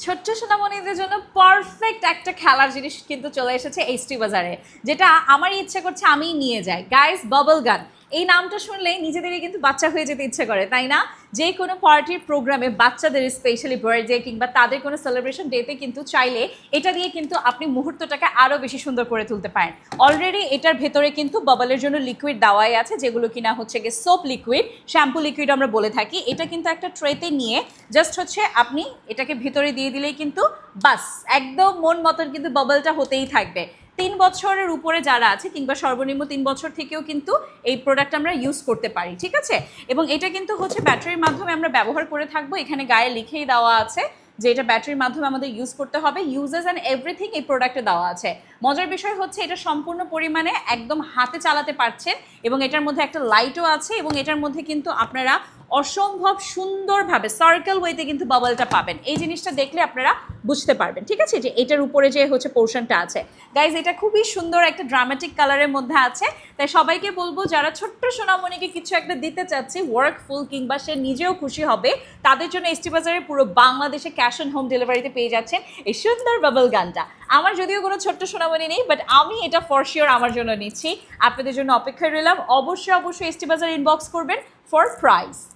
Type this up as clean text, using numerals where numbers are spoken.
ছোট্ট সোনামণিদের জন্য পারফেক্ট একটা খেলার জিনিস কিন্তু চলে এসেছে এইচটি বাজারে, যেটা আমারই ইচ্ছে করছে আমিই নিয়ে যাই। গাইস, বাবল গান, এই নামটা শুনলেই নিজেদেরই কিন্তু বাচ্চা হয়ে যেতে ইচ্ছে করে, তাই না? যে কোনো পার্টির প্রোগ্রামে বাচ্চাদের স্পেশালি বার্থডে কিংবা তাদের কোনো সেলিব্রেশন ডেতে কিন্তু চাইলে এটা দিয়ে কিন্তু আপনি মুহূর্তটাকে আরও বেশি সুন্দর করে তুলতে পারেন। অলরেডি এটার ভেতরে কিন্তু বাবলের জন্য লিকুইড দেওয়াই আছে, যেগুলো কিনা হচ্ছে গিয়ে সোপ লিকুইড, শ্যাম্পু লিকুইড আমরা বলে থাকি। এটা কিন্তু একটা ট্রেতে নিয়ে জাস্ট হচ্ছে আপনি এটাকে ভিতরে দিয়ে দিলেই কিন্তু বাস একদম মন মতন কিন্তু বাবলটা হতেই থাকবে। 3 বছরের উপরে যারা আছে কিংবা সর্বনিম্ন 3 বছর থেকেও কিন্তু এই প্রোডাক্ট আমরা ইউজ করতে পারি, ঠিক আছে? এবং এটা কিন্তু হচ্ছে ব্যাটারির মাধ্যমে আমরা ব্যবহার করে থাকবো। এখানে গায়ে লিখেই দেওয়া আছে যে এটা ব্যাটারির মাধ্যমে আমাদের ইউজ করতে হবে। ইউজেস অ্যান্ড এভরিথিং এই প্রোডাক্টে দেওয়া আছে। মজার বিষয় হচ্ছে এটা সম্পূর্ণ পরিমাণে একদম হাতে চালাতে পারছেন এবং এটার মধ্যে একটা লাইটও আছে এবং এটার মধ্যে কিন্তু আপনারা অসম্ভব সুন্দরভাবে সার্কেল ওয়েতে কিন্তু বাবলটা পাবেন। এই জিনিসটা দেখলে আপনারা বুঝতে পারবেন, ঠিক আছে, যে এটার উপরে যে হচ্ছে পোর্শনটা আছে। গাইজ, এটা খুবই সুন্দর একটা ড্রামাটিক কালারের মধ্যে আছে। তাই সবাইকে বলবো যারা ছোট্ট সোনামণিকে কিছু একটা দিতে চাচ্ছে ওয়ার্কফুল কিংবা সে নিজেও খুশি হবে, তাদের জন্য এইচটি বাজারে পুরো বাংলাদেশে ক্যাশ অন হোম ডেলিভারিতে পেয়ে যাচ্ছেন এই সুন্দর বাবল গানটা। আমার যদিও কোনো ছোট্ট সোনামণি নেই, বাট আমি এটা ফর শিওর আমার জন্য নিচ্ছি। আপনাদের জন্য অপেক্ষায় রইলাম। অবশ্যই এইচটি বাজার ইনবক্স করবেন ফর প্রাইস।